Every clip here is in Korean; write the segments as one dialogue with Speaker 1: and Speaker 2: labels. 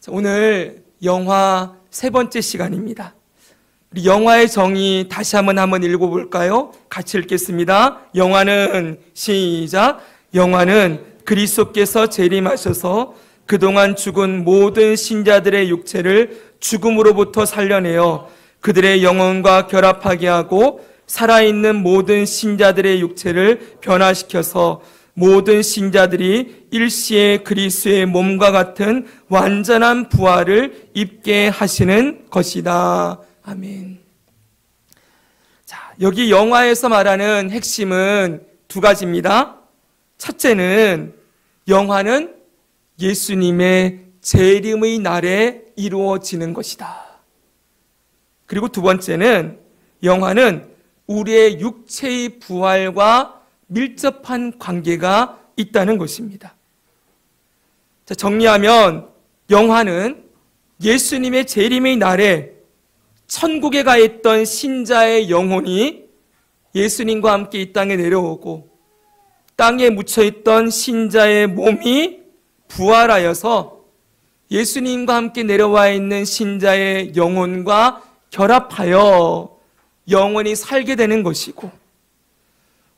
Speaker 1: 오늘 영화 세 번째 시간입니다. 우리 영화의 정의 다시 한번 읽어볼까요? 같이 읽겠습니다. 영화는 시작. 영화는 그리스도께서 재림하셔서 그동안 죽은 모든 신자들의 육체를 죽음으로부터 살려내어 그들의 영혼과 결합하게 하고 살아있는 모든 신자들의 육체를 변화시켜서 모든 신자들이 일시에 그리스도의 몸과 같은 완전한 부활을 입게 하시는 것이다. 아멘. 자, 여기 영화에서 말하는 핵심은 두 가지입니다. 첫째는 영화는 예수님의 재림의 날에 이루어지는 것이다. 그리고 두 번째는 영화는 우리의 육체의 부활과 밀접한 관계가 있다는 것입니다. 자, 정리하면 영화는 예수님의 재림의 날에 천국에 가 있던 신자의 영혼이 예수님과 함께 이 땅에 내려오고 땅에 묻혀있던 신자의 몸이 부활하여서 예수님과 함께 내려와 있는 신자의 영혼과 결합하여 영원히 살게 되는 것이고,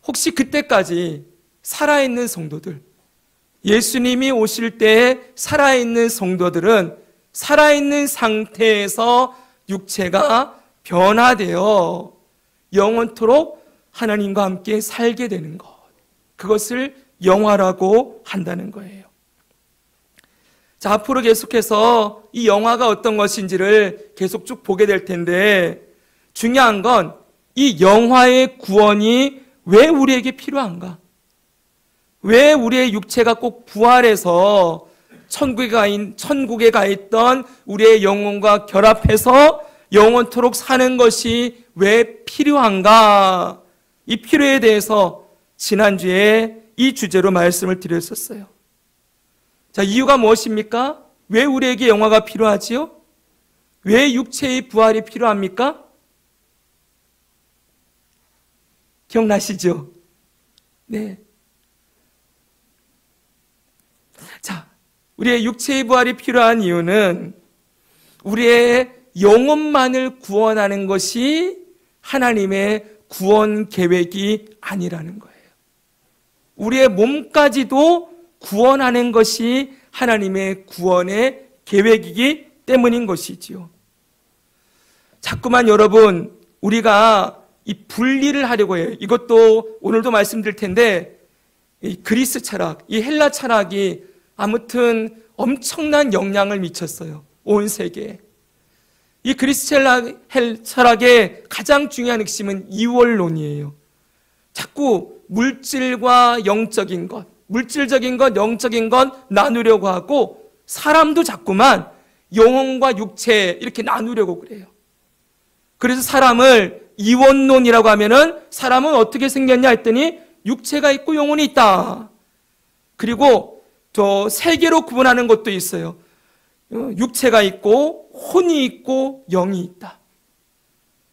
Speaker 1: 혹시 그때까지 살아있는 성도들, 예수님이 오실 때 살아있는 성도들은 살아있는 상태에서 육체가 변화되어 영원토록 하나님과 함께 살게 되는 것, 그것을 영화라고 한다는 거예요. 자, 앞으로 계속해서 이 영화가 어떤 것인지를 계속 쭉 보게 될 텐데, 중요한 건 이 영화의 구원이 왜 우리에게 필요한가? 왜 우리의 육체가 꼭 부활해서 천국에 가 있던 우리의 영혼과 결합해서 영원토록 사는 것이 왜 필요한가? 이 필요에 대해서 지난주에 이 주제로 말씀을 드렸었어요. 자, 이유가 무엇입니까? 왜 우리에게 영화가 필요하지요? 왜 육체의 부활이 필요합니까? 기억나시죠? 네. 자, 우리의 육체의 부활이 필요한 이유는 우리의 영혼만을 구원하는 것이 하나님의 구원 계획이 아니라는 거예요. 우리의 몸까지도 구원하는 것이 하나님의 구원의 계획이기 때문인 것이지요. 자꾸만 여러분, 우리가 이 분리를 하려고 해요. 이것도 오늘도 말씀드릴 텐데, 이 그리스 철학, 이 헬라 철학이 아무튼 엄청난 영향을 미쳤어요. 온 세계에. 이 그리스 철학의 가장 중요한 핵심은 이원론이에요. 자꾸 물질과 영적인 것, 물질적인 것, 영적인 것 나누려고 하고, 사람도 자꾸만 영혼과 육체 이렇게 나누려고 그래요. 그래서 사람을 이원론이라고 하면은 사람은 어떻게 생겼냐 했더니 육체가 있고 영혼이 있다. 그리고 저 세 개로 구분하는 것도 있어요. 육체가 있고 혼이 있고 영이 있다.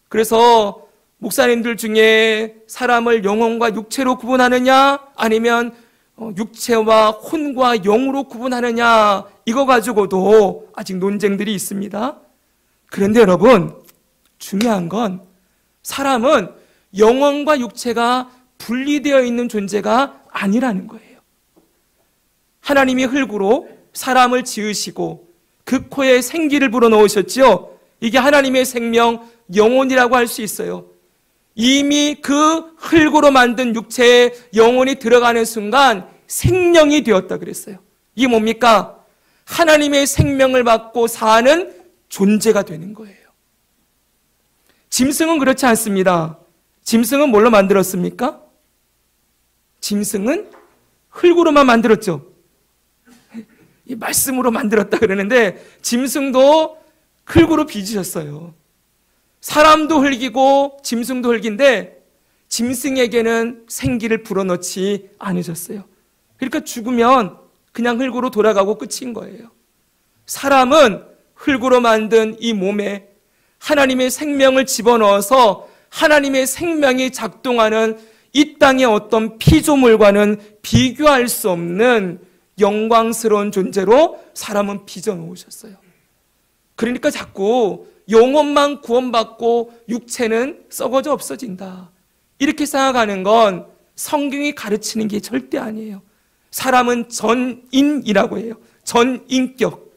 Speaker 1: 그래서 목사님들 중에 사람을 영혼과 육체로 구분하느냐 아니면 육체와 혼과 영으로 구분하느냐, 이거 가지고도 아직 논쟁들이 있습니다. 그런데 여러분, 중요한 건 사람은 영혼과 육체가 분리되어 있는 존재가 아니라는 거예요. 하나님이 흙으로 사람을 지으시고 그 코에 생기를 불어넣으셨죠. 이게 하나님의 생명, 영혼이라고 할 수 있어요. 이미 그 흙으로 만든 육체에 영혼이 들어가는 순간 생명이 되었다 그랬어요. 이게 뭡니까? 하나님의 생명을 받고 사는 존재가 되는 거예요. 짐승은 그렇지 않습니다. 짐승은 뭘로 만들었습니까? 짐승은 흙으로만 만들었죠. 이 말씀으로 만들었다 그러는데 짐승도 흙으로 빚으셨어요. 사람도 흙이고 짐승도 흙인데 짐승에게는 생기를 불어넣지 않으셨어요. 그러니까 죽으면 그냥 흙으로 돌아가고 끝인 거예요. 사람은 흙으로 만든 이 몸에 하나님의 생명을 집어넣어서 하나님의 생명이 작동하는 이 땅의 어떤 피조물과는 비교할 수 없는 영광스러운 존재로 사람은 빚어놓으셨어요. 그러니까 자꾸 영혼만 구원받고 육체는 썩어져 없어진다, 이렇게 생각하는 건 성경이 가르치는 게 절대 아니에요. 사람은 전인이라고 해요. 전인격.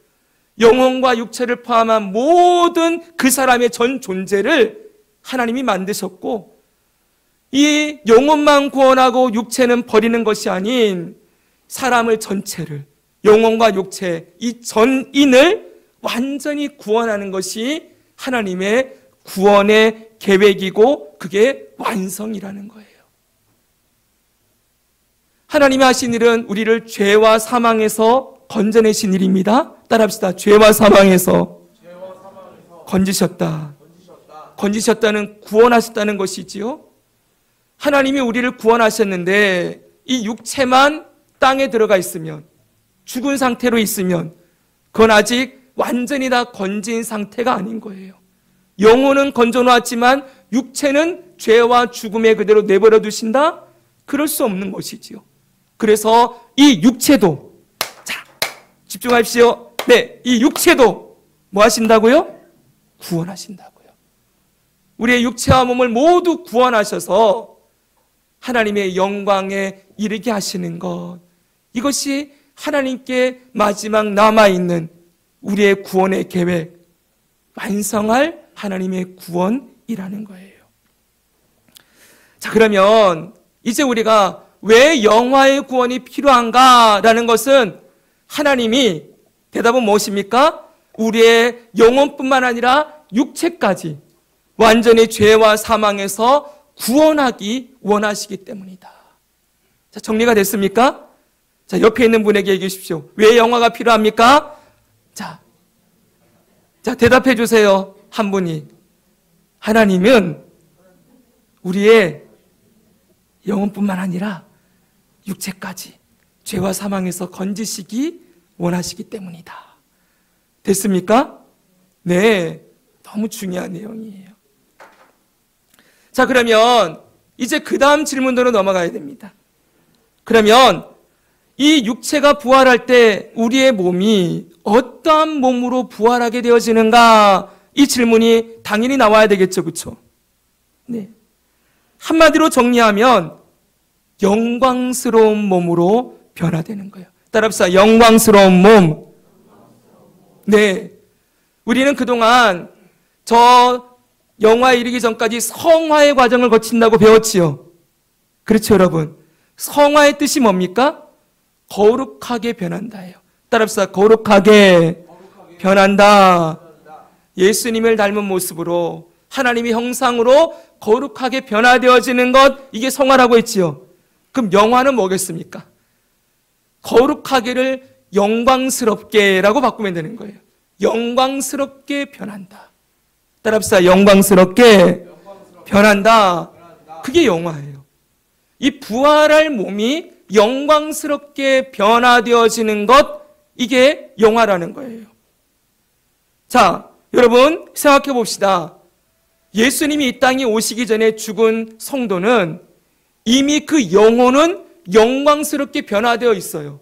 Speaker 1: 영혼과 육체를 포함한 모든 그 사람의 전 존재를 하나님이 만드셨고, 이 영혼만 구원하고 육체는 버리는 것이 아닌 사람을 전체를, 영혼과 육체, 이 전인을 완전히 구원하는 것이 하나님의 구원의 계획이고 그게 완성이라는 거예요. 하나님이 하신 일은 우리를 죄와 사망에서 건져내신 일입니다. 따라합시다. 죄와 사망에서 건지셨다. 건지셨다는, 구원하셨다는 것이지요. 하나님이 우리를 구원하셨는데 이 육체만 땅에 들어가 있으면, 죽은 상태로 있으면 그건 아직 완전히 다 건진 상태가 아닌 거예요. 영혼은 건져놓았지만 육체는 죄와 죽음에 그대로 내버려 두신다? 그럴 수 없는 것이지요. 그래서 이 육체도, 자, 집중하십시오. 네, 이 육체도 뭐 하신다고요? 구원하신다고요. 우리의 육체와 몸을 모두 구원하셔서 하나님의 영광에 이르게 하시는 것, 이것이 하나님께 마지막 남아있는 우리의 구원의 계획, 완성할 하나님의 구원이라는 거예요. 자, 그러면 이제 우리가 왜 영화의 구원이 필요한가라는 것은 하나님이, 대답은 무엇입니까? 우리의 영혼뿐만 아니라 육체까지 완전히 죄와 사망에서 구원하기 원하시기 때문이다. 자, 정리가 됐습니까? 자, 옆에 있는 분에게 얘기해 주십시오. 왜 영화가 필요합니까? 자, 대답해 주세요. 한 분이. 하나님은 우리의 영혼뿐만 아니라 육체까지 죄와 사망에서 건지시기 원하시기 때문이다. 됐습니까? 네, 너무 중요한 내용이에요. 자, 그러면 이제 그 다음 질문으로 넘어가야 됩니다. 그러면 이 육체가 부활할 때 우리의 몸이 어떠한 몸으로 부활하게 되어지는가? 이 질문이 당연히 나와야 되겠죠, 그렇죠? 네. 한마디로 정리하면 영광스러운 몸으로 변화되는 거예요. 따라합시다. 영광스러운 몸. 네. 우리는 그동안 저 영화에 이르기 전까지 성화의 과정을 거친다고 배웠지요. 그렇죠, 여러분? 성화의 뜻이 뭡니까? 거룩하게 변한다예요. 따라합시다. 거룩하게 변한다. 예수님을 닮은 모습으로 하나님의 형상으로 거룩하게 변화되어지는 것, 이게 성화라고 했지요. 그럼 영화는 뭐겠습니까? 거룩하게를 영광스럽게라고 바꾸면 되는 거예요. 영광스럽게 변한다. 따라합시다. 영광스럽게 변한다. 그게 영화예요. 이 부활할 몸이 영광스럽게 변화되어지는 것, 이게 영화라는 거예요. 자, 여러분 생각해 봅시다. 예수님이 이 땅에 오시기 전에 죽은 성도는 이미 그 영혼은 영광스럽게 변화되어 있어요.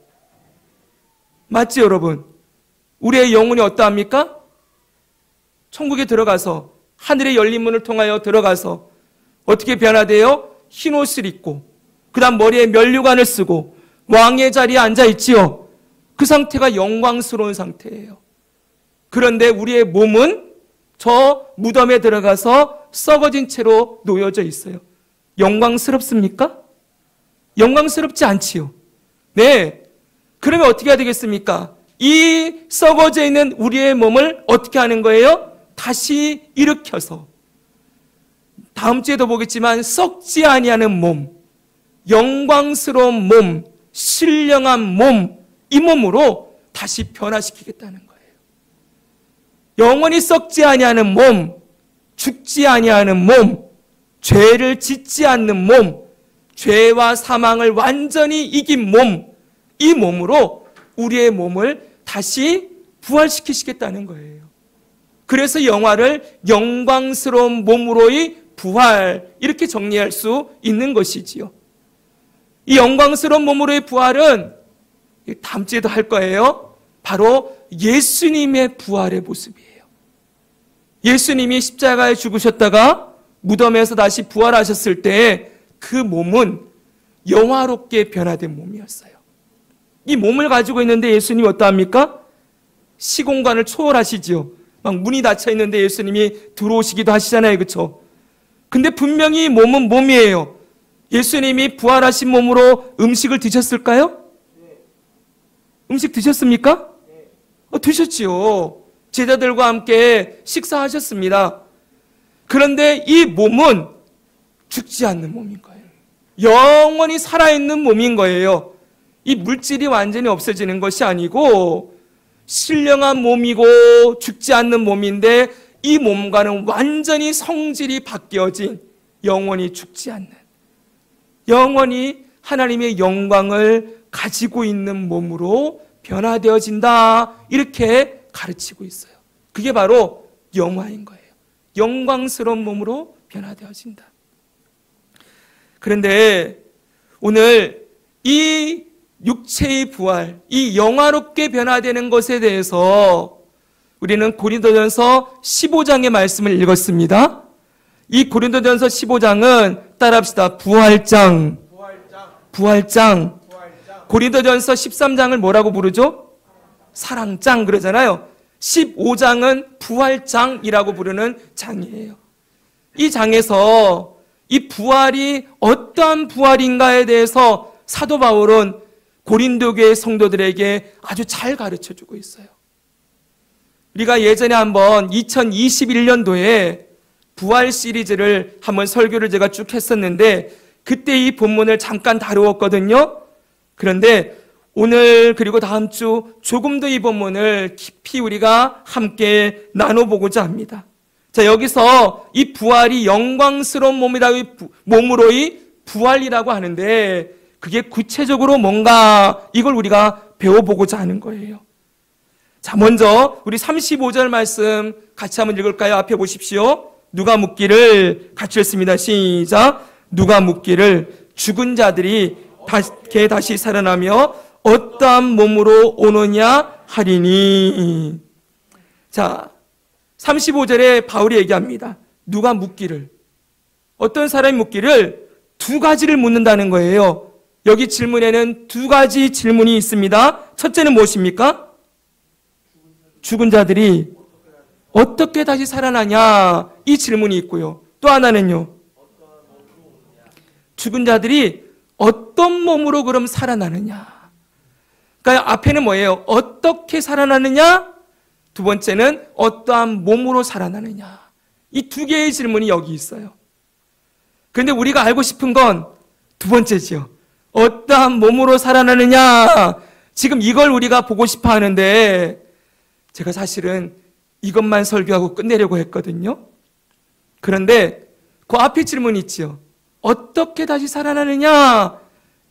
Speaker 1: 맞지, 여러분? 우리의 영혼이 어떠합니까? 천국에 들어가서, 하늘의 열린 문을 통하여 들어가서 어떻게 변화돼요? 흰 옷을 입고, 그 다음 머리에 면류관을 쓰고 왕의 자리에 앉아 있지요. 그 상태가 영광스러운 상태예요. 그런데 우리의 몸은 저 무덤에 들어가서 썩어진 채로 놓여져 있어요. 영광스럽습니까? 영광스럽지 않지요. 네. 그러면 어떻게 해야 되겠습니까? 이 썩어져 있는 우리의 몸을 어떻게 하는 거예요? 다시 일으켜서, 다음 주에도 보겠지만 썩지 아니하는 몸, 영광스러운 몸, 신령한 몸, 이 몸으로 다시 변화시키겠다는 거예요. 영원히 썩지 아니하는 몸, 죽지 아니하는 몸, 죄를 짓지 않는 몸, 죄와 사망을 완전히 이긴 몸, 이 몸으로 우리의 몸을 다시 부활시키시겠다는 거예요. 그래서 영화를 영광스러운 몸으로의 부활, 이렇게 정리할 수 있는 것이지요. 이 영광스러운 몸으로의 부활은 다음 주에도 할 거예요. 바로 예수님의 부활의 모습이에요. 예수님이 십자가에 죽으셨다가 무덤에서 다시 부활하셨을 때 그 몸은 영화롭게 변화된 몸이었어요. 이 몸을 가지고 있는데 예수님이 어떠합니까? 시공간을 초월하시지요. 막 문이 닫혀 있는데 예수님이 들어오시기도 하시잖아요. 그렇죠? 근데 분명히 몸은 몸이에요. 예수님이 부활하신 몸으로 음식을 드셨을까요? 음식 드셨습니까? 드셨지요. 제자들과 함께 식사하셨습니다. 그런데 이 몸은 죽지 않는 몸인 거예요. 영원히 살아있는 몸인 거예요. 이 물질이 완전히 없어지는 것이 아니고 신령한 몸이고 죽지 않는 몸인데 이 몸과는 완전히 성질이 바뀌어진 영원히 죽지 않는, 영원히 하나님의 영광을 가지고 있는 몸으로 변화되어진다, 이렇게 가르치고 있어요. 그게 바로 영화인 거예요. 영광스러운 몸으로 변화되어진다. 그런데 오늘 이 육체의 부활, 이 영화롭게 변화되는 것에 대해서 우리는 고린도전서 15장의 말씀을 읽었습니다. 이 고린도전서 15장은 따라합시다. 부활장. 고린도전서 13장을 뭐라고 부르죠? 사랑장 그러잖아요. 15장은 부활장이라고 부르는 장이에요. 이 장에서 이 부활이 어떠한 부활인가에 대해서 사도 바울은 고린도 교회 성도들에게 아주 잘 가르쳐주고 있어요. 우리가 예전에 한번 2021년도에 부활 시리즈를 한번 설교를 제가 쭉 했었는데 그때 이 본문을 잠깐 다루었거든요. 그런데 오늘 그리고 다음 주 조금 더 이 본문을 깊이 우리가 함께 나눠보고자 합니다. 자, 여기서 이 부활이 영광스러운 몸으로의 부활이라고 하는데 그게 구체적으로 뭔가 이걸 우리가 배워보고자 하는 거예요. 자, 먼저 우리 35절 말씀 같이 한번 읽을까요? 앞에 보십시오. 누가 묻기를, 같이 읽습니다. 시작. 누가 묻기를 죽은 자들이 다시 살아나며 어떠한 몸으로 오느냐 하리니. 자, 35절에 바울이 얘기합니다. 누가 묻기를, 어떤 사람이 묻기를, 두 가지를 묻는다는 거예요. 여기 질문에는 두 가지 질문이 있습니다. 첫째는 무엇입니까? 죽은 자들이 어떻게 다시 살아나냐, 이 질문이 있고요. 또 하나는요, 죽은 자들이 어떤 몸으로 그럼 살아나느냐. 그러니까 앞에는 뭐예요? 어떻게 살아나느냐? 두 번째는 어떠한 몸으로 살아나느냐. 이 두 개의 질문이 여기 있어요. 그런데 우리가 알고 싶은 건 두 번째지요. 어떠한 몸으로 살아나느냐. 지금 이걸 우리가 보고 싶어 하는데 제가 사실은 이것만 설교하고 끝내려고 했거든요. 그런데 그 앞에 질문이 있지요. 어떻게 다시 살아나느냐.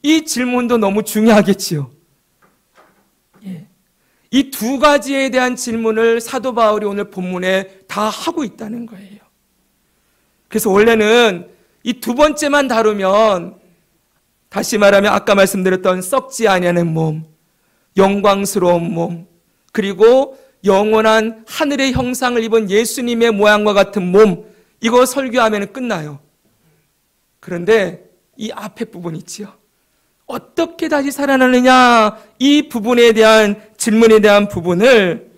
Speaker 1: 이 질문도 너무 중요하겠지요. 이 두 가지에 대한 질문을 사도 바울이 오늘 본문에 다 하고 있다는 거예요. 그래서 원래는 이 두 번째만 다루면, 다시 말하면 아까 말씀드렸던 썩지 아니하는 몸, 영광스러운 몸, 그리고 영원한 하늘의 형상을 입은 예수님의 모양과 같은 몸, 이거 설교하면 끝나요. 그런데 이 앞에 부분 있지요. 어떻게 다시 살아나느냐, 이 부분에 대한 질문에 대한 부분을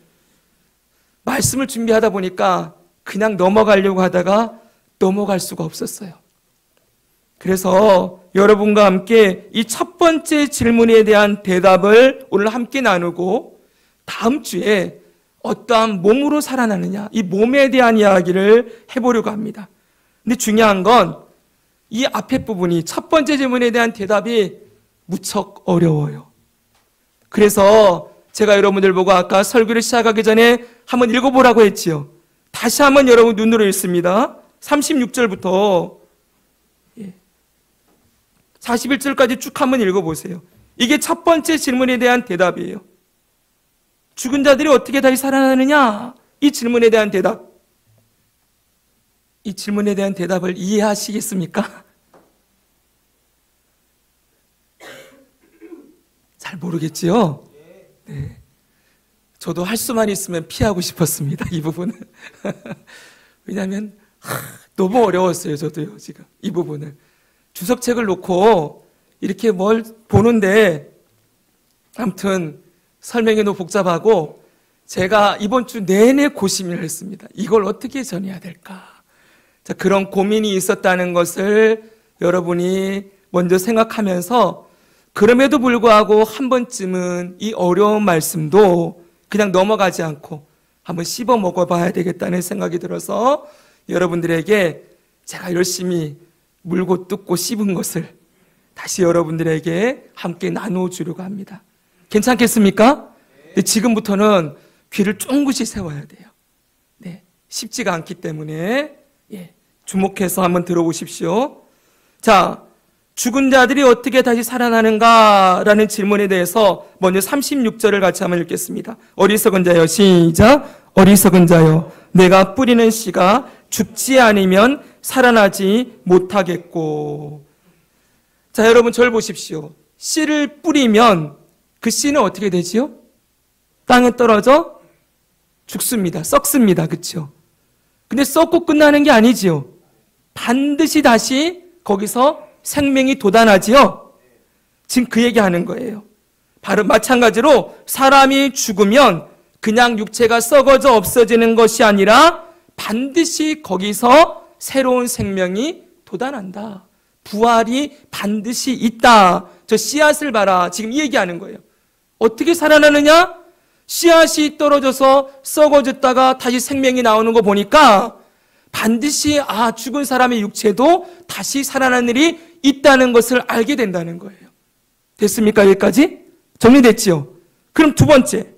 Speaker 1: 말씀을 준비하다 보니까 그냥 넘어가려고 하다가 넘어갈 수가 없었어요. 그래서 여러분과 함께 이 첫 번째 질문에 대한 대답을 오늘 함께 나누고 다음 주에 어떠한 몸으로 살아나느냐, 이 몸에 대한 이야기를 해보려고 합니다. 근데 중요한 건 이 앞에 부분이, 첫 번째 질문에 대한 대답이 무척 어려워요. 그래서 제가 여러분들 보고 아까 설교를 시작하기 전에 한번 읽어보라고 했지요. 다시 한번 여러분 눈으로 읽습니다. 36절부터 41절까지 쭉 한번 읽어보세요. 이게 첫 번째 질문에 대한 대답이에요. 죽은 자들이 어떻게 다시 살아나느냐? 이 질문에 대한 대답. 이 질문에 대한 대답을 이해하시겠습니까? 잘 모르겠지요? 네. 저도 할 수만 있으면 피하고 싶었습니다. 이 부분은. 왜냐하면 너무 어려웠어요. 저도요. 지금 이 부분을. 주석책을 놓고 이렇게 뭘 보는데 아무튼 설명이 너무 복잡하고 제가 이번 주 내내 고심을 했습니다. 이걸 어떻게 전해야 될까? 자, 그런 고민이 있었다는 것을 여러분이 먼저 생각하면서 그럼에도 불구하고 한 번쯤은 이 어려운 말씀도 그냥 넘어가지 않고 한번 씹어 먹어봐야 되겠다는 생각이 들어서 여러분들에게 제가 열심히 물고 뜯고 씹은 것을 다시 여러분들에게 함께 나눠주려고 합니다. 괜찮겠습니까? 근데 지금부터는 귀를 쫑긋이 세워야 돼요. 네, 쉽지가 않기 때문에 주목해서 한번 들어보십시오. 자, 죽은 자들이 어떻게 다시 살아나는가라는 질문에 대해서 먼저 36절을 같이 한번 읽겠습니다. 어리석은 자여, 시작. 어리석은 자여, 내가 뿌리는 씨가 죽지 않으면 살아나지 못하겠고. 자, 여러분 저를 보십시오. 씨를 뿌리면 그 씨는 어떻게 되지요? 땅에 떨어져 죽습니다. 썩습니다. 그렇죠? 근데 썩고 끝나는 게 아니지요. 반드시 다시 거기서 생명이 돋아나지요. 지금 그 얘기하는 거예요. 바로 마찬가지로 사람이 죽으면 그냥 육체가 썩어져 없어지는 것이 아니라 반드시 거기서 새로운 생명이 돋아난다. 부활이 반드시 있다. 저 씨앗을 봐라. 지금 이 얘기하는 거예요. 어떻게 살아나느냐? 씨앗이 떨어져서 썩어졌다가 다시 생명이 나오는 거 보니까 반드시 죽은 사람의 육체도 다시 살아나는 일이 있다는 것을 알게 된다는 거예요. 됐습니까? 여기까지? 정리됐지요? 그럼 두 번째.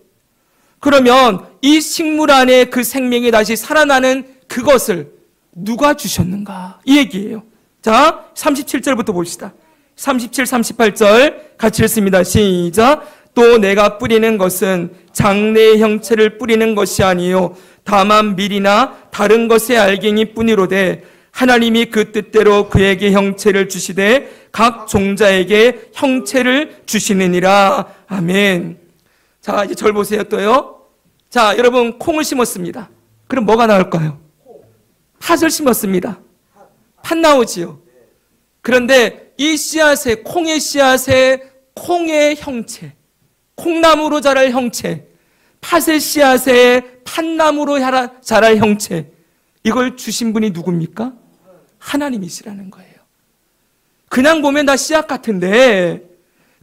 Speaker 1: 그러면 이 식물 안에 그 생명이 다시 살아나는 그것을 누가 주셨는가? 이 얘기예요. 자, 37절부터 봅시다. 37, 38절 같이 읽습니다. 시작. 또 내가 뿌리는 것은 장래의 형체를 뿌리는 것이 아니요 다만 밀이나 다른 것의 알갱이 뿐이로되 하나님이 그 뜻대로 그에게 형체를 주시되 각 종자에게 형체를 주시느니라. 아멘. 자, 이제 절 보세요. 또요. 자, 여러분 콩을 심었습니다. 그럼 뭐가 나올까요? 팥을 심었습니다. 팥 나오지요. 그런데 이 씨앗에, 콩의 씨앗에 콩의 형체, 콩나무로 자랄 형체, 팥의 씨앗에 팥나무로 자랄 형체, 이걸 주신 분이 누굽니까? 하나님이시라는 거예요. 그냥 보면 다 씨앗 같은데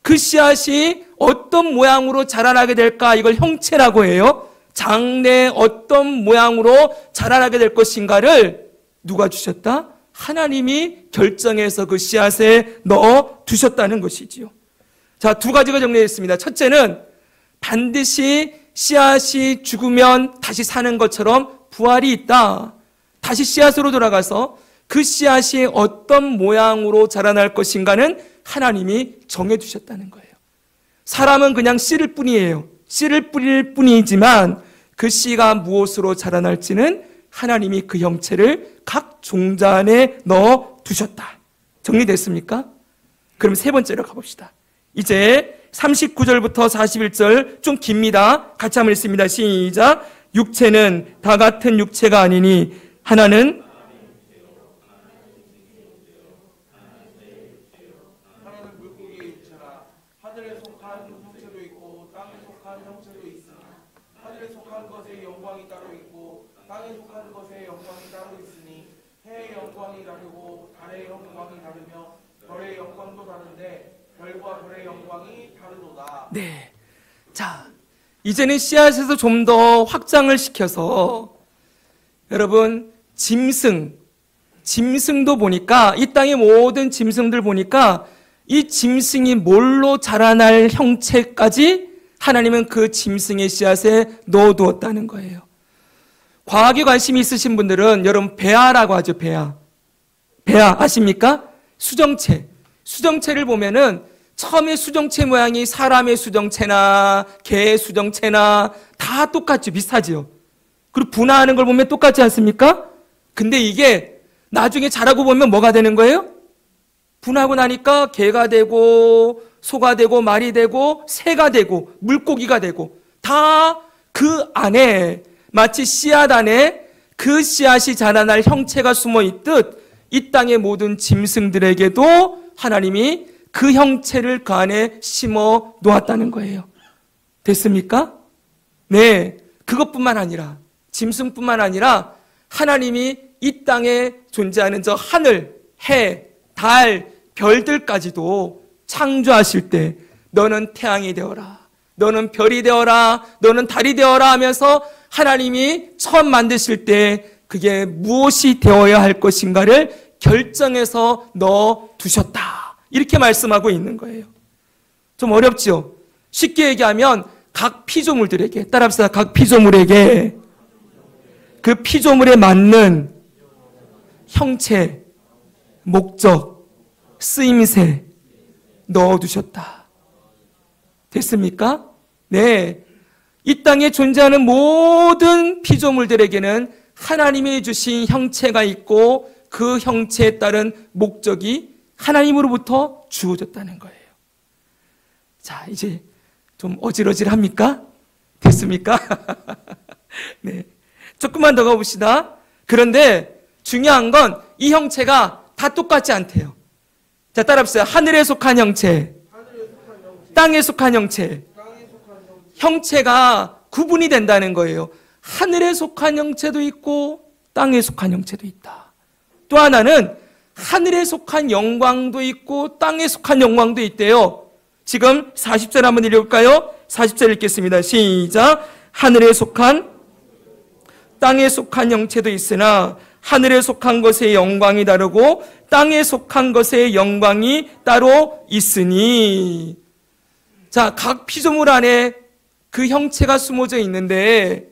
Speaker 1: 그 씨앗이 어떤 모양으로 자라나게 될까? 이걸 형체라고 해요. 장래 어떤 모양으로 자라나게 될 것인가를 누가 주셨다? 하나님이 결정해서 그 씨앗에 넣어 두셨다는 것이지요. 자, 두 가지가 정리됐습니다. 첫째는 반드시 씨앗이 죽으면 다시 사는 것처럼 부활이 있다. 다시 씨앗으로 돌아가서 그 씨앗이 어떤 모양으로 자라날 것인가는 하나님이 정해두셨다는 거예요. 사람은 그냥 씨를 뿐이에요. 씨를 뿌릴 뿐이지만 그 씨가 무엇으로 자라날지는 하나님이 그 형체를 각 종자 안에 넣어두셨다. 정리됐습니까? 그럼 세 번째로 가봅시다. 이제 39절부터 41절 좀 깁니다. 같이 한번 읽습니다. 시작. 육체는 다 같은 육체가 아니니 하나는
Speaker 2: 물고기의 육체라 하늘에 속한 형체도 있고 땅에 속한 형체도 있으니 하늘에 속한 것의 영광이 따로 있고 땅에 속한 것의 영광이 따로 있으니 해의 영광이 다르고 달의 영광이 다르며 별의 영광도 다른데 별과 별의 영광이 다르도다.
Speaker 1: 네. 자, 이제는 씨앗에서 좀 더 확장을 시켜서 여러분 짐승도 보니까 이 땅의 모든 짐승들 보니까 이 짐승이 뭘로 자라날 형체까지 하나님은 그 짐승의 씨앗에 넣어두었다는 거예요. 과학에 관심이 있으신 분들은 여러분 배아라고 하죠. 배아 아십니까? 수정체를 보면은 처음에 수정체 모양이 사람의 수정체나 개의 수정체나 다 똑같죠. 비슷하지요. 그리고 분화하는 걸 보면 똑같지 않습니까? 근데 이게 나중에 자라고 보면 뭐가 되는 거예요? 분화하고 나니까 개가 되고 소가 되고 말이 되고 새가 되고 물고기가 되고 다 그 안에 마치 씨앗 안에 그 씨앗이 자라날 형체가 숨어 있듯 이 땅의 모든 짐승들에게도 하나님이 그 형체를 그 안에 심어 놓았다는 거예요. 됐습니까? 네, 그것뿐만 아니라 짐승뿐만 아니라 하나님이 이 땅에 존재하는 저 하늘, 해, 달, 별들까지도 창조하실 때 너는 태양이 되어라, 너는 별이 되어라, 너는 달이 되어라 하면서 하나님이 처음 만드실 때 그게 무엇이 되어야 할 것인가를 결정해서 넣어두셨다. 이렇게 말씀하고 있는 거예요. 좀 어렵죠? 쉽게 얘기하면 각 피조물들에게, 따라합시다. 각 피조물에게 그 피조물에 맞는 형체, 목적, 쓰임새 넣어두셨다. 됐습니까? 네. 이 땅에 존재하는 모든 피조물들에게는 하나님이 주신 형체가 있고 그 형체에 따른 목적이 하나님으로부터 주어졌다는 거예요. 자, 이제 좀 어질어질합니까? 됐습니까? 네. 조금만 더 가봅시다. 그런데 중요한 건 이 형체가 다 똑같지 않대요. 자, 따라합시다. 하늘에 속한 형체, 땅에 속한 형체, 형체가 구분이 된다는 거예요. 하늘에 속한 형체도 있고 땅에 속한 형체도 있다. 또 하나는 하늘에 속한 영광도 있고 땅에 속한 영광도 있대요. 지금 40절 한번 읽어볼까요? 40절 읽겠습니다. 시작. 하늘에 속한 땅에 속한 형체도 있으나 하늘에 속한 것의 영광이 다르고 땅에 속한 것의 영광이 따로 있으니. 자, 각 피조물 안에 그 형체가 숨어져 있는데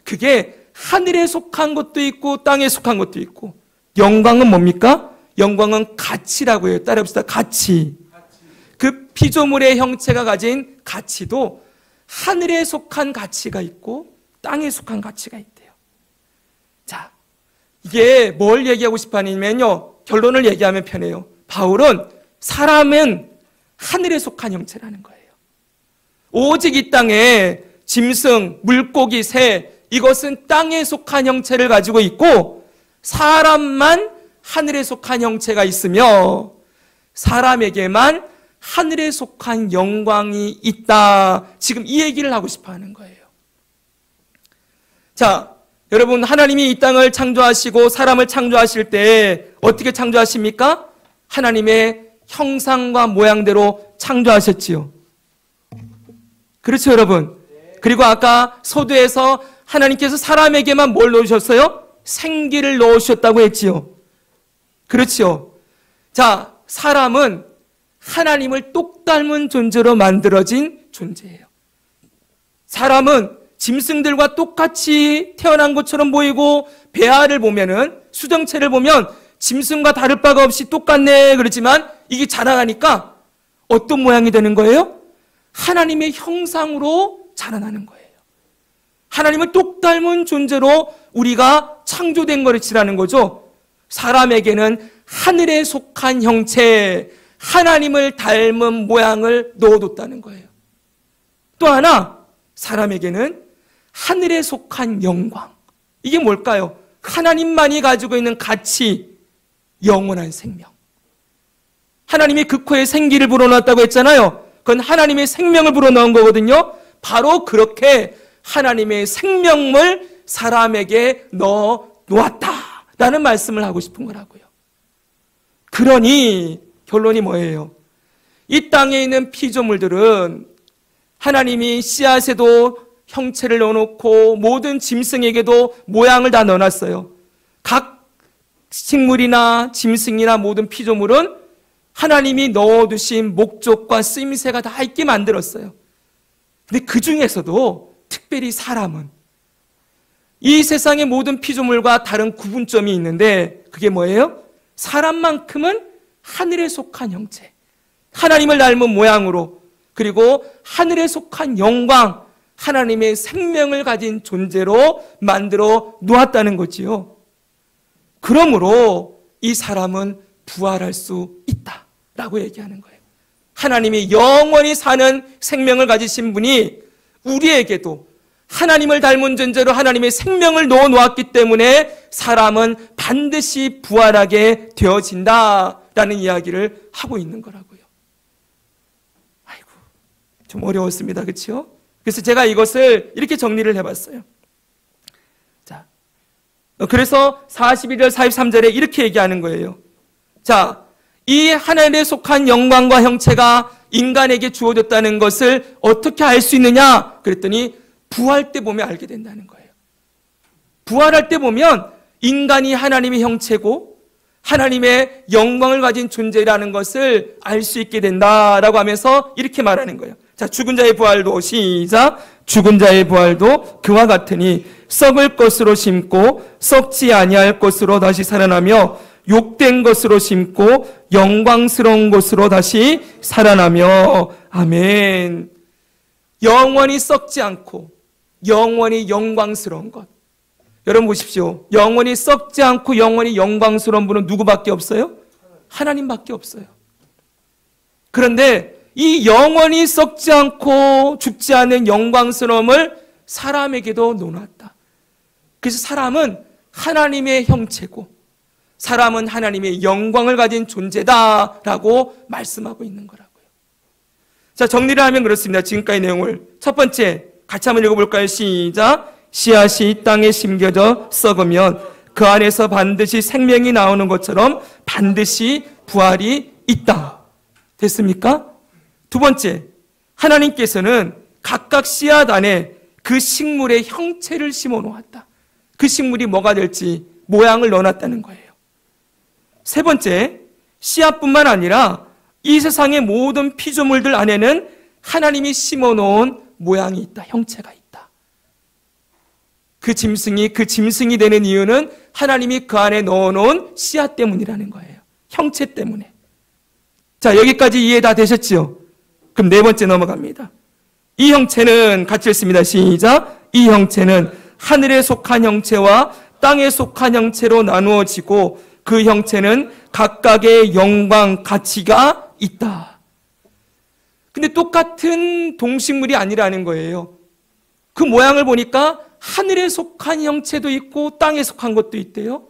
Speaker 1: 그게 하늘에 속한 것도 있고 땅에 속한 것도 있고, 영광은 뭡니까? 영광은 가치라고 해요. 따라합시다. 가치. 그 피조물의 형체가 가진 가치도 하늘에 속한 가치가 있고 땅에 속한 가치가 있대요. 자, 이게 뭘 얘기하고 싶어 하냐면요, 결론을 얘기하면 편해요. 바울은 사람은 하늘에 속한 형체라는 거예요. 오직 이 땅에 짐승, 물고기, 새, 이것은 땅에 속한 형체를 가지고 있고 사람만 하늘에 속한 형체가 있으며 사람에게만 하늘에 속한 영광이 있다. 지금 이 얘기를 하고 싶어 하는 거예요. 자, 여러분, 하나님이 이 땅을 창조하시고 사람을 창조하실 때 어떻게 창조하십니까? 하나님의 형상과 모양대로 창조하셨지요. 그렇죠, 여러분? 그리고 아까 서두에서 하나님께서 사람에게만 뭘 넣으셨어요? 생기를 넣으셨다고 했지요. 그렇죠. 자, 사람은 하나님을 똑 닮은 존재로 만들어진 존재예요. 사람은 짐승들과 똑같이 태어난 것처럼 보이고 배아를 보면은, 수정체를 보면 짐승과 다를 바가 없이 똑같네 그러지만 이게 자라나니까 어떤 모양이 되는 거예요? 하나님의 형상으로 자라나는 거예요. 하나님을 똑 닮은 존재로 우리가 창조된 것이라는 거죠. 사람에게는 하늘에 속한 형체, 하나님을 닮은 모양을 넣어뒀다는 거예요. 또 하나, 사람에게는 하늘에 속한 영광. 이게 뭘까요? 하나님만이 가지고 있는 가치, 영원한 생명. 하나님이 그 코에 생기를 불어넣었다고 했잖아요. 그건 하나님의 생명을 불어넣은 거거든요. 바로 그렇게 하나님의 생명을 사람에게 넣어 놓았다라는 말씀을 하고 싶은 거라고요. 그러니 결론이 뭐예요? 이 땅에 있는 피조물들은 하나님이 씨앗에도 형체를 넣어놓고 모든 짐승에게도 모양을 다 넣어놨어요. 각 식물이나 짐승이나 모든 피조물은 하나님이 넣어두신 목적과 쓰임새가 다 있게 만들었어요. 근데 그 중에서도 특별히 사람은 이 세상의 모든 피조물과 다른 구분점이 있는데 그게 뭐예요? 사람만큼은 하늘에 속한 형체, 하나님을 닮은 모양으로, 그리고 하늘에 속한 영광, 하나님의 생명을 가진 존재로 만들어 놓았다는 거지요. 그러므로 이 사람은 부활할 수 있다라고 얘기하는 거예요. 하나님이 영원히 사는 생명을 가지신 분이 우리에게도 하나님을 닮은 존재로 하나님의 생명을 넣어 놓았기 때문에 사람은 반드시 부활하게 되어진다라는 이야기를 하고 있는 거라고요. 아이고, 좀 어려웠습니다. 그렇죠? 그래서 제가 이것을 이렇게 정리를 해봤어요. 자, 그래서 41절 43절에 이렇게 얘기하는 거예요. 자, 이 하나님에 속한 영광과 형체가 인간에게 주어졌다는 것을 어떻게 알 수 있느냐? 그랬더니 부활 때 보면 알게 된다는 거예요. 부활할 때 보면 인간이 하나님의 형체고 하나님의 영광을 가진 존재라는 것을 알 수 있게 된다라고 하면서 이렇게 말하는 거예요. 자, 죽은 자의 부활도 시작. 죽은 자의 부활도 그와 같으니 썩을 것으로 심고 썩지 아니할 것으로 다시 살아나며 욕된 것으로 심고 영광스러운 것으로 다시 살아나며. 아멘. 영원히 썩지 않고 영원히 영광스러운 것. 여러분 보십시오. 영원히 썩지 않고 영원히 영광스러운 분은 누구밖에 없어요? 하나님밖에 없어요. 그런데 이 영원히 썩지 않고 죽지 않는 영광스러움을 사람에게도 놓았다. 그래서 사람은 하나님의 형체고 사람은 하나님의 영광을 가진 존재다라고 말씀하고 있는 거라고요. 자, 정리를 하면 그렇습니다. 지금까지 내용을. 첫 번째, 같이 한번 읽어볼까요? 시작. 씨앗이 땅에 심겨져 썩으면 그 안에서 반드시 생명이 나오는 것처럼 반드시 부활이 있다. 됐습니까? 두 번째, 하나님께서는 각각 씨앗 안에 그 식물의 형체를 심어 놓았다. 그 식물이 뭐가 될지 모양을 넣어놨다는 거예요. 세 번째, 씨앗뿐만 아니라 이 세상의 모든 피조물들 안에는 하나님이 심어 놓은 모양이 있다. 형체가 있다. 그 짐승이 되는 이유는 하나님이 그 안에 넣어놓은 씨앗 때문이라는 거예요. 형체 때문에. 자, 여기까지 이해 다 되셨죠? 그럼 네 번째 넘어갑니다. 이 형체는 같이 읽습니다. 시작. 이 형체는 하늘에 속한 형체와 땅에 속한 형체로 나누어지고 그 형체는 각각의 영광, 가치가 있다. 근데 똑같은 동식물이 아니라는 거예요. 그 모양을 보니까 하늘에 속한 형체도 있고 땅에 속한 것도 있대요.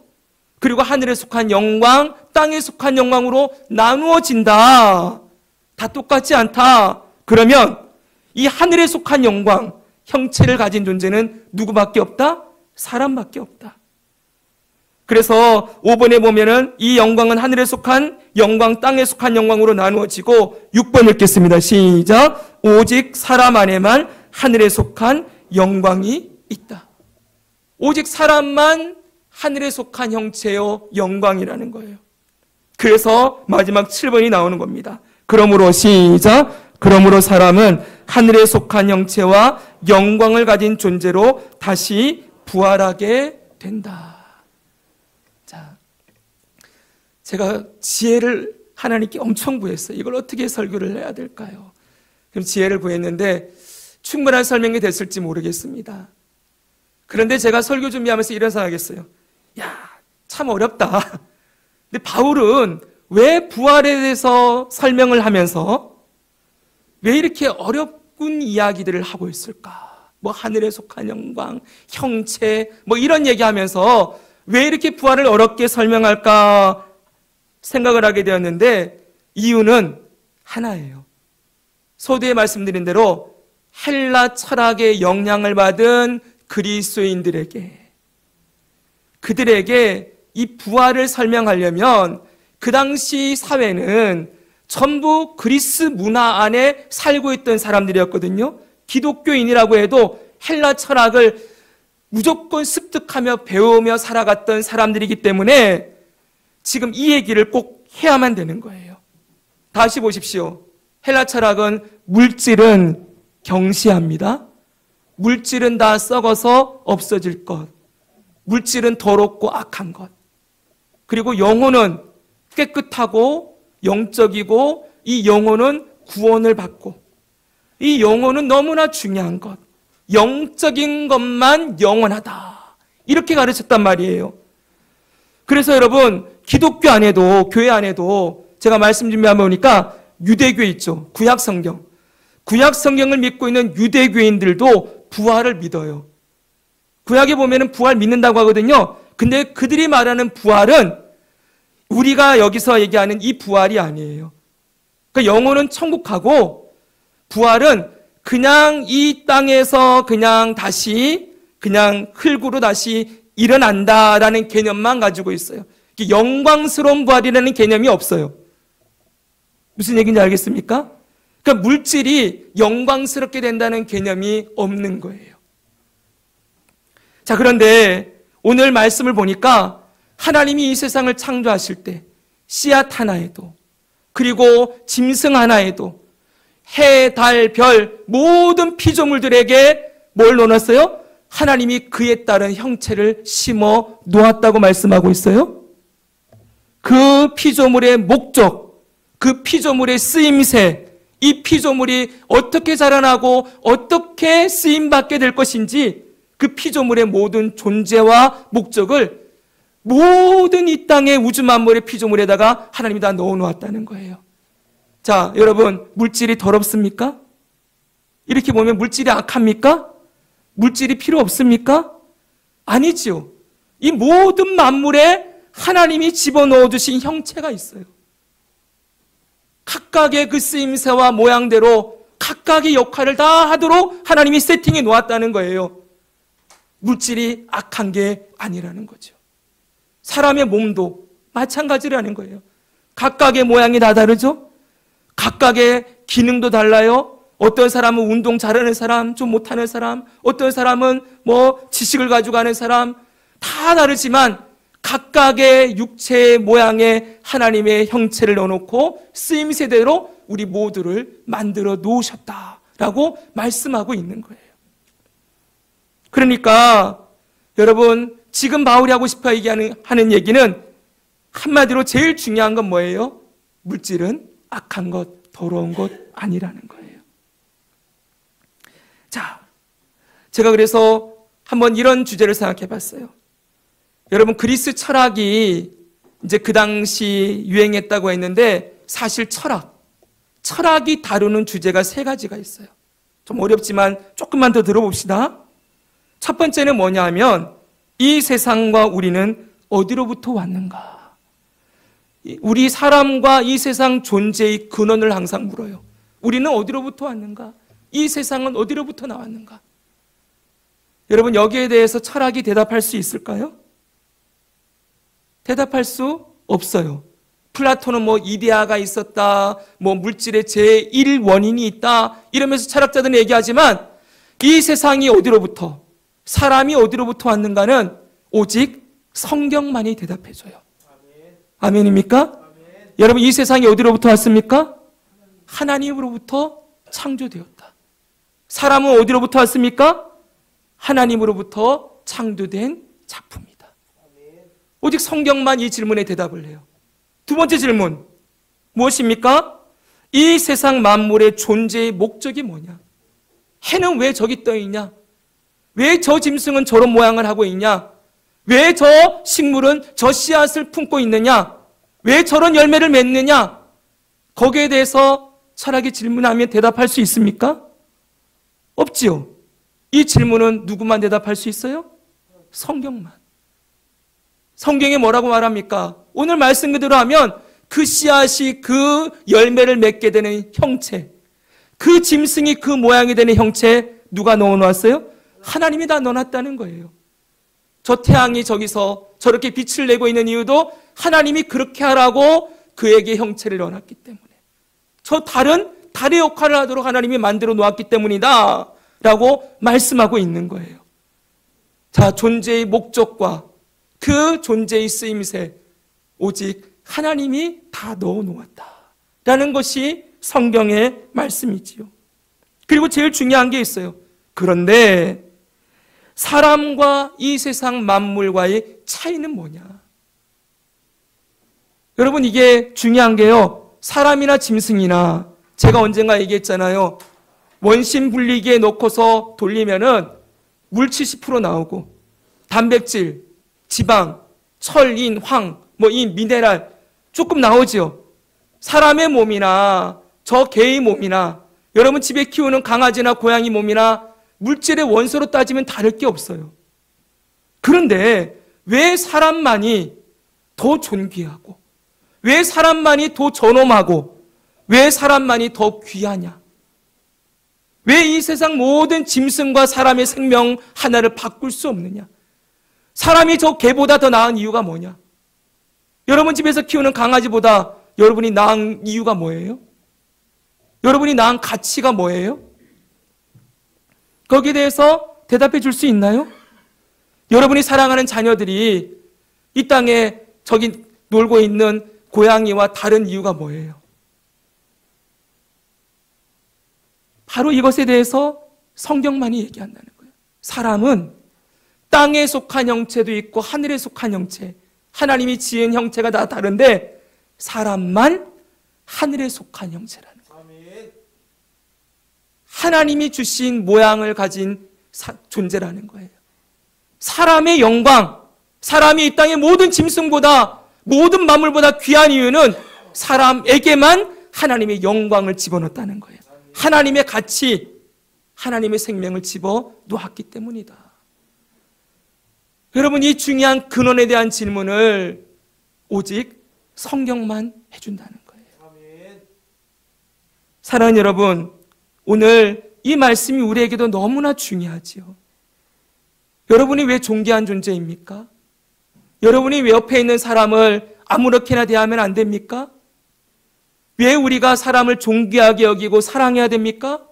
Speaker 1: 그리고 하늘에 속한 영광, 땅에 속한 영광으로 나누어진다. 다 똑같지 않다. 그러면 이 하늘에 속한 영광, 형체를 가진 존재는 누구밖에 없다? 사람밖에 없다. 그래서 5번에 보면은 이 영광은 하늘에 속한 영광, 땅에 속한 영광으로 나누어지고 6번 읽겠습니다. 시작. 오직 사람 안에만 하늘에 속한 영광이 있다. 오직 사람만 하늘에 속한 형체요 영광이라는 거예요. 그래서 마지막 7번이 나오는 겁니다. 그러므로 시작. 그러므로 사람은 하늘에 속한 형체와 영광을 가진 존재로 다시 부활하게 된다. 자, 제가 지혜를 하나님께 엄청 구했어요. 이걸 어떻게 설교를 해야 될까요? 그럼 지혜를 구했는데 충분한 설명이 됐을지 모르겠습니다. 그런데 제가 설교 준비하면서 이런 생각했어요. 야, 참 어렵다. 근데 바울은 왜 부활에 대해서 설명을 하면서 왜 이렇게 어렵군 이야기들을 하고 있을까? 뭐 하늘에 속한 영광, 형체, 뭐 이런 얘기하면서 왜 이렇게 부활을 어렵게 설명할까 생각을 하게 되었는데 이유는 하나예요. 서두에 말씀드린 대로 헬라 철학의 영향을 받은 그리스도인들에게 그들에게 이 부활을 설명하려면 그 당시 사회는 전부 그리스 문화 안에 살고 있던 사람들이었거든요. 기독교인이라고 해도 헬라 철학을 무조건 습득하며 배우며 살아갔던 사람들이기 때문에 지금 이 얘기를 꼭 해야만 되는 거예요. 다시 보십시오. 헬라 철학은 물질은 경시합니다. 물질은 다 썩어서 없어질 것. 물질은 더럽고 악한 것. 그리고 영혼은 깨끗하고 영적이고 이 영혼은 구원을 받고 이 영혼은 너무나 중요한 것. 영적인 것만 영원하다. 이렇게 가르쳤단 말이에요. 그래서 여러분 기독교 안에도 교회 안에도 제가 말씀 준비하면 보니까 유대교회 있죠. 구약 성경. 구약 성경을 믿고 있는 유대교인들도 부활을 믿어요. 구약에 보면은 부활 믿는다고 하거든요. 근데 그들이 말하는 부활은 우리가 여기서 얘기하는 이 부활이 아니에요. 그러니까 영혼은 천국 가고 부활은 그냥 이 땅에서 그냥 다시 그냥 흙으로 다시 일어난다라는 개념만 가지고 있어요. 영광스러운 부활이라는 개념이 없어요. 무슨 얘기인지 알겠습니까? 그러니까 물질이 영광스럽게 된다는 개념이 없는 거예요. 자, 그런데 오늘 말씀을 보니까 하나님이 이 세상을 창조하실 때 씨앗 하나에도 그리고 짐승 하나에도 해, 달, 별 모든 피조물들에게 뭘 넣어놨어요? 하나님이 그에 따른 형체를 심어 놓았다고 말씀하고 있어요. 그 피조물의 목적, 그 피조물의 쓰임새, 이 피조물이 어떻게 자라나고 어떻게 쓰임받게 될 것인지 그 피조물의 모든 존재와 목적을 모든 이 땅의 우주 만물의 피조물에다가 하나님이 다 넣어놓았다는 거예요. 자, 여러분, 물질이 더럽습니까? 이렇게 보면 물질이 악합니까? 물질이 필요 없습니까? 아니지요. 이 모든 만물에 하나님이 집어넣어 주신 형체가 있어요. 각각의 그 쓰임새와 모양대로 각각의 역할을 다 하도록 하나님이 세팅해 놓았다는 거예요. 물질이 악한 게 아니라는 거죠. 사람의 몸도 마찬가지라는 거예요. 각각의 모양이 다 다르죠? 각각의 기능도 달라요. 어떤 사람은 운동 잘하는 사람, 좀 못하는 사람, 어떤 사람은 지식을 가지고 하는 사람, 다 다르지만 각각의 육체의 모양에 하나님의 형체를 넣어놓고 쓰임새대로 우리 모두를 만들어 놓으셨다라고 말씀하고 있는 거예요. 그러니까 여러분, 지금 바울이 하고 싶어 하는 얘기는 한마디로 제일 중요한 건 뭐예요? 물질은 악한 것, 더러운 것 아니라는 거예요. 자, 제가 그래서 한번 이런 주제를 생각해 봤어요. 여러분, 그리스 철학이 이제 그 당시 유행했다고 했는데 사실 철학이 다루는 주제가 3가지가 있어요. 좀 어렵지만 조금만 더 들어봅시다. 첫 번째는 뭐냐 하면 이 세상과 우리는 어디로부터 왔는가? 우리 사람과 이 세상 존재의 근원을 항상 물어요. 우리는 어디로부터 왔는가? 이 세상은 어디로부터 나왔는가? 여러분, 여기에 대해서 철학이 대답할 수 있을까요? 대답할 수 없어요. 플라톤은 이데아가 있었다, 물질의 제1원인이 있다, 이러면서 철학자들은 얘기하지만 이 세상이 어디로부터, 사람이 어디로부터 왔는가는 오직 성경만이 대답해줘요. 아멘입니까? 아멘. 여러분, 이 세상이 어디로부터 왔습니까? 하나님으로부터 창조되었다. 사람은 어디로부터 왔습니까? 하나님으로부터 창조된 작품이다. 오직 성경만 이 질문에 대답을 해요. 두 번째 질문, 무엇입니까? 이 세상 만물의 존재의 목적이 뭐냐? 해는 왜 저기 떠 있냐? 왜 저 짐승은 저런 모양을 하고 있냐? 왜 저 식물은 저 씨앗을 품고 있느냐? 왜 저런 열매를 맺느냐? 거기에 대해서 철학이 질문하면 대답할 수 있습니까? 없지요. 이 질문은 누구만 대답할 수 있어요? 성경만. 성경에 뭐라고 말합니까? 오늘 말씀 그대로 하면 그 씨앗이 그 열매를 맺게 되는 형체, 그 짐승이 그 모양이 되는 형체 누가 넣어놨어요? 하나님이 다 넣어놨다는 거예요. 저 태양이 저기서 저렇게 빛을 내고 있는 이유도 하나님이 그렇게 하라고 그에게 형체를 넣어놨기 때문에, 저 달의 역할을 하도록 하나님이 만들어 놓았기 때문이다 라고 말씀하고 있는 거예요. 자, 존재의 목적과 그 존재의 쓰임새, 오직 하나님이 다 넣어 놓았다라는 것이 성경의 말씀이지요. 그리고 제일 중요한 게 있어요. 그런데 사람과 이 세상 만물과의 차이는 뭐냐? 여러분, 이게 중요한 게요, 사람이나 짐승이나, 제가 언젠가 얘기했잖아요. 원심 분리기에 넣고서 돌리면은 물 70% 나오고 단백질, 지방, 철, 인, 황, 이 미네랄 조금 나오죠. 사람의 몸이나 저 개의 몸이나 여러분 집에 키우는 강아지나 고양이 몸이나 물질의 원소로 따지면 다를 게 없어요. 그런데 왜 사람만이 더 존귀하고 왜 사람만이 더 존엄하고 왜 사람만이 더 귀하냐? 왜 이 세상 모든 짐승과 사람의 생명 하나를 바꿀 수 없느냐? 사람이 저 개보다 더 나은 이유가 뭐냐? 여러분 집에서 키우는 강아지보다 여러분이 나은 이유가 뭐예요? 여러분이 나은 가치가 뭐예요? 거기에 대해서 대답해 줄 수 있나요? 여러분이 사랑하는 자녀들이 이 땅에 저기 놀고 있는 고양이와 다른 이유가 뭐예요? 바로 이것에 대해서 성경만이 얘기한다는 거예요. 사람은 땅에 속한 형체도 있고 하늘에 속한 형체, 하나님이 지은 형체가 다 다른데 사람만 하늘에 속한 형체라는 거예요. 하나님이 주신 모양을 가진 존재라는 거예요. 사람의 영광, 사람이 이 땅의 모든 짐승보다 모든 만물보다 귀한 이유는 사람에게만 하나님의 영광을 집어넣었다는 거예요. 하나님의 가치, 하나님의 생명을 집어놓았기 때문이다. 여러분, 이 중요한 근원에 대한 질문을 오직 성경만 해준다는 거예요. 사랑하는 여러분, 오늘 이 말씀이 우리에게도 너무나 중요하지요. 여러분이 왜 존귀한 존재입니까? 여러분이 왜 옆에 있는 사람을 아무렇게나 대하면 안 됩니까? 왜 우리가 사람을 존귀하게 여기고 사랑해야 됩니까?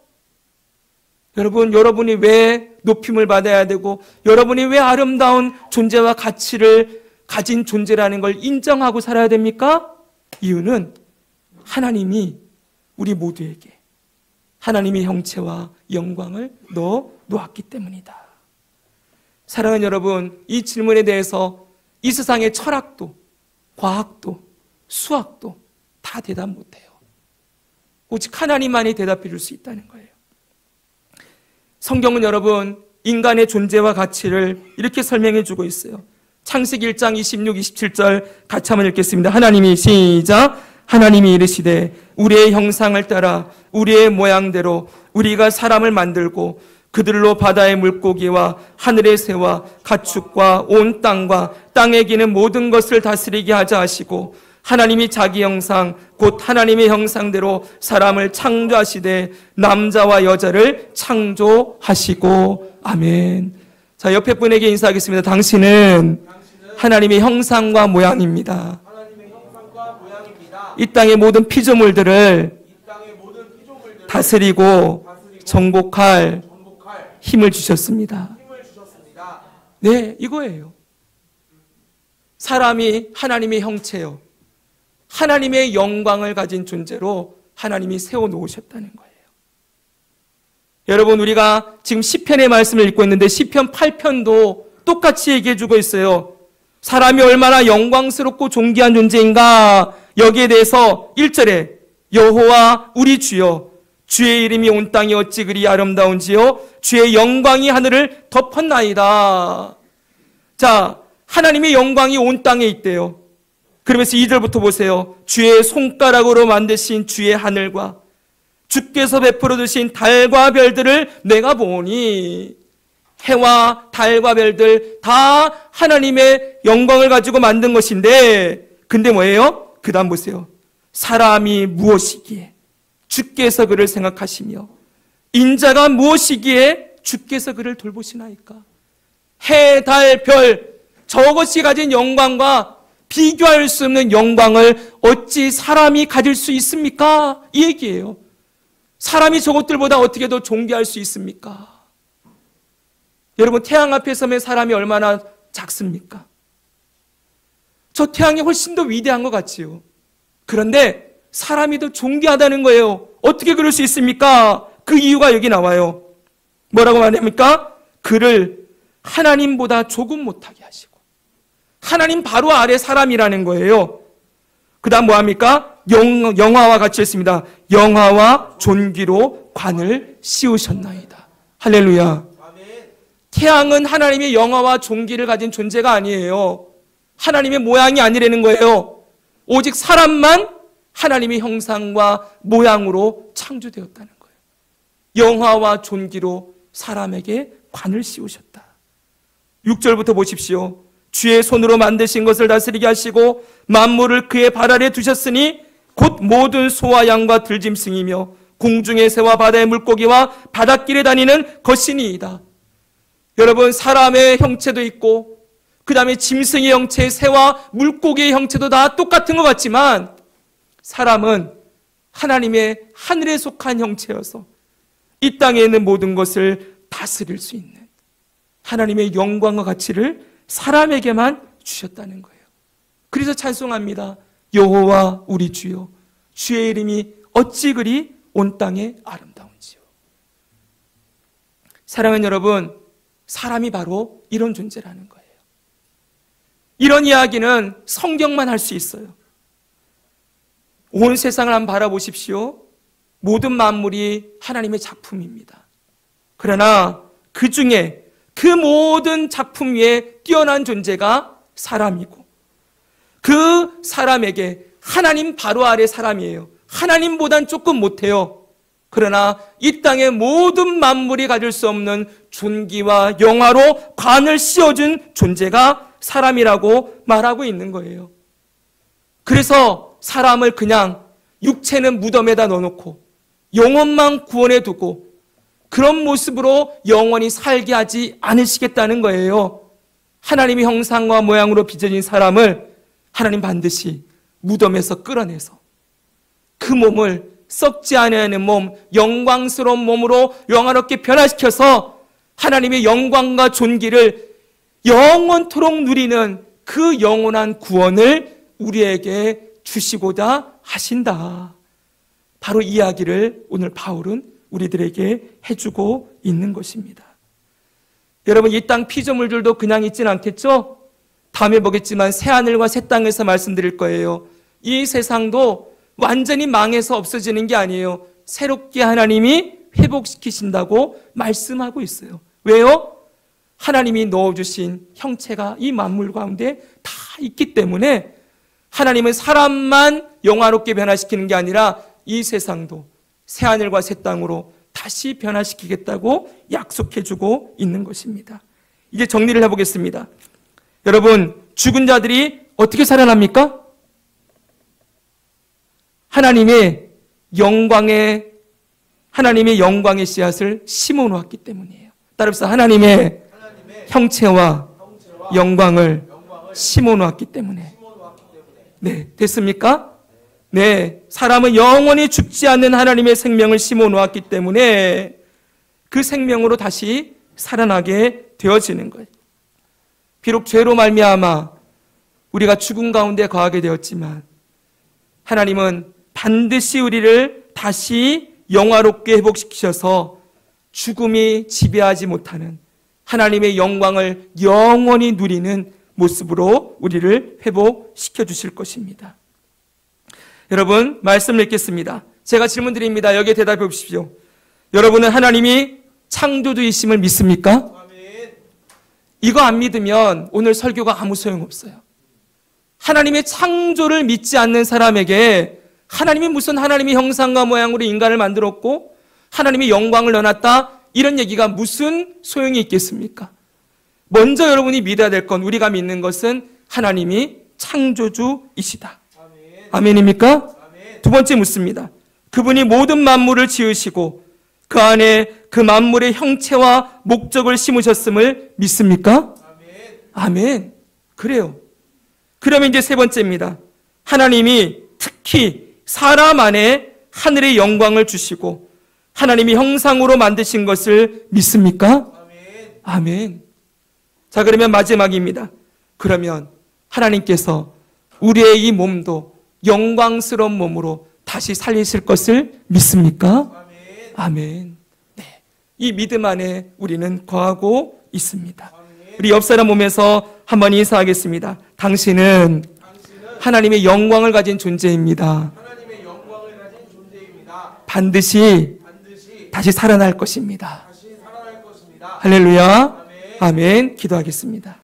Speaker 1: 여러분이 왜 높임을 받아야 되고 여러분이 왜 아름다운 존재와 가치를 가진 존재라는 걸 인정하고 살아야 됩니까? 이유는 하나님이 우리 모두에게 하나님의 형체와 영광을 넣어 놓았기 때문이다. 사랑하는 여러분, 이 질문에 대해서 이 세상의 철학도 과학도 수학도 다 대답 못해요. 오직 하나님만이 대답해 줄 수 있다는 거예요. 성경은 여러분 인간의 존재와 가치를 이렇게 설명해 주고 있어요. 창세기 1장 26, 27절 같이 한번 읽겠습니다. 하나님이 시작. 하나님이 이르시되 우리의 형상을 따라 우리의 모양대로 우리가 사람을 만들고 그들로 바다의 물고기와 하늘의 새와 가축과 온 땅과 땅에 기는 모든 것을 다스리게 하자 하시고 하나님이 자기 형상 곧 하나님의 형상대로 사람을 창조하시되 남자와 여자를 창조하시고 아멘. 자, 옆에 분에게 인사하겠습니다. 당신은 하나님의 형상과 모양입니다. 이 땅의 모든 피조물들을 다스리고 정복할 힘을 주셨습니다. 네, 이거예요. 사람이 하나님의 형체요, 하나님의 영광을 가진 존재로 하나님이 세워놓으셨다는 거예요. 여러분, 우리가 지금 시편의 말씀을 읽고 있는데 시편 8편도 똑같이 얘기해주고 있어요. 사람이 얼마나 영광스럽고 존귀한 존재인가, 여기에 대해서 1절에 여호와 우리 주여 주의 이름이 온 땅이 어찌 그리 아름다운지요 주의 영광이 하늘을 덮었나이다. 자, 하나님의 영광이 온 땅에 있대요. 그러면서 2절부터 보세요. 주의 손가락으로 만드신 주의 하늘과 주께서 베풀어 주신 달과 별들을 내가 보니, 해와 달과 별들 다 하나님의 영광을 가지고 만든 것인데, 근데 뭐예요? 그 다음 보세요. 사람이 무엇이기에 주께서 그를 생각하시며 인자가 무엇이기에 주께서 그를 돌보시나이까. 해, 달, 별, 저것이 가진 영광과 비교할 수 없는 영광을 어찌 사람이 가질 수 있습니까? 이 얘기예요. 사람이 저것들보다 어떻게 더 존귀할 수 있습니까? 여러분, 태양 앞에 서면 사람이 얼마나 작습니까? 저 태양이 훨씬 더 위대한 것 같지요. 그런데 사람이 더 존귀하다는 거예요. 어떻게 그럴 수 있습니까? 그 이유가 여기 나와요. 뭐라고 말합니까? 그를 하나님보다 조금 못하게 하시고, 하나님 바로 아래 사람이라는 거예요. 그 다음 뭐합니까? 영화와 같이 했습니다. 영화와 존귀로 관을 씌우셨나이다. 할렐루야. 태양은 하나님의 영화와 존귀를 가진 존재가 아니에요. 하나님의 모양이 아니라는 거예요. 오직 사람만 하나님의 형상과 모양으로 창조되었다는 거예요. 영화와 존귀로 사람에게 관을 씌우셨다. 6절부터 보십시오. 주의 손으로 만드신 것을 다스리게 하시고 만물을 그의 발 아래 두셨으니 곧 모든 소와 양과 들짐승이며 공중의 새와 바다의 물고기와 바닷길에 다니는 거신이이다. 여러분, 사람의 형체도 있고 그 다음에 짐승의 형체, 새와 물고기의 형체도 다 똑같은 것 같지만 사람은 하나님의 하늘에 속한 형체여서 이 땅에 있는 모든 것을 다스릴 수 있는 하나님의 영광과 가치를 사람에게만 주셨다는 거예요. 그래서 찬송합니다. 여호와 우리 주여, 주의 이름이 어찌 그리 온 땅에 아름다운지요. 사랑하는 여러분, 사람이 바로 이런 존재라는 거예요. 이런 이야기는 성경만 할 수 있어요. 온 세상을 한번 바라보십시오. 모든 만물이 하나님의 작품입니다. 그러나 그 중에 그 모든 작품 위에 뛰어난 존재가 사람이고 그 사람에게 하나님 바로 아래 사람이에요. 하나님보단 조금 못해요. 그러나 이 땅의 모든 만물이 가질 수 없는 존귀와 영화로 관을 씌워준 존재가 사람이라고 말하고 있는 거예요. 그래서 사람을 그냥 육체는 무덤에다 넣어놓고 영혼만 구원해 두고 그런 모습으로 영원히 살게 하지 않으시겠다는 거예요. 하나님의 형상과 모양으로 빚어진 사람을 하나님 반드시 무덤에서 끌어내서 그 몸을 썩지 않는 몸, 영광스러운 몸으로 영화롭게 변화시켜서 하나님의 영광과 존귀를 영원토록 누리는 그 영원한 구원을 우리에게 주시고자 하신다. 바로 이 이야기를 오늘 바울은 우리들에게 해주고 있는 것입니다. 여러분, 이 땅 피조물들도 그냥 있진 않겠죠? 다음에 보겠지만 새하늘과 새 땅에서 말씀드릴 거예요. 이 세상도 완전히 망해서 없어지는 게 아니에요. 새롭게 하나님이 회복시키신다고 말씀하고 있어요. 왜요? 하나님이 넣어주신 형체가 이 만물 가운데 다 있기 때문에 하나님은 사람만 영화롭게 변화시키는 게 아니라 이 세상도 새하늘과 새 땅으로 다시 변화시키겠다고 약속해주고 있는 것입니다. 이제 정리를 해보겠습니다. 여러분, 죽은 자들이 어떻게 살아납니까? 하나님의 영광의 씨앗을 심어 놓았기 때문이에요. 따라서 하나님의 형체와 영광을 심어 놓았기 때문에. 네, 됐습니까? 네, 사람은 영원히 죽지 않는 하나님의 생명을 심어 놓았기 때문에 그 생명으로 다시 살아나게 되어지는 거예요. 비록 죄로 말미암아 우리가 죽음 가운데 거하게 되었지만 하나님은 반드시 우리를 다시 영화롭게 회복시키셔서 죽음이 지배하지 못하는 하나님의 영광을 영원히 누리는 모습으로 우리를 회복시켜 주실 것입니다. 여러분, 말씀을 읽겠습니다. 제가 질문 드립니다. 여기에 대답해 보십시오. 여러분은 하나님이 창조주이심을 믿습니까? 이거 안 믿으면 오늘 설교가 아무 소용없어요. 하나님의 창조를 믿지 않는 사람에게 하나님이 무슨 하나님의 형상과 모양으로 인간을 만들었고 하나님의 영광을 넣어놨다, 이런 얘기가 무슨 소용이 있겠습니까? 먼저 여러분이 믿어야 될 건, 우리가 믿는 것은 하나님이 창조주이시다. 아멘입니까? 아멘. 두 번째 묻습니다. 그분이 모든 만물을 지으시고 그 안에 그 만물의 형체와 목적을 심으셨음을 믿습니까? 아멘. 아멘. 그래요. 그러면 이제 세 번째입니다. 하나님이 특히 사람 안에 하늘의 영광을 주시고 하나님이 형상으로 만드신 것을 믿습니까? 아멘. 아멘. 자, 그러면 마지막입니다. 그러면 하나님께서 우리의 이 몸도 영광스러운 몸으로 다시 살리실 것을 믿습니까? 아멘. 아멘. 네. 이 믿음 안에 우리는 거하고 있습니다. 아멘. 우리 옆 사람 보면서 한번 인사하겠습니다. 당신은 하나님의 영광을 가진 존재입니다. 하나님의 영광을 가진 존재입니다. 반드시 다시 살아날 것입니다. 다시 살아날 것입니다. 할렐루야. 아멘. 아멘. 기도하겠습니다.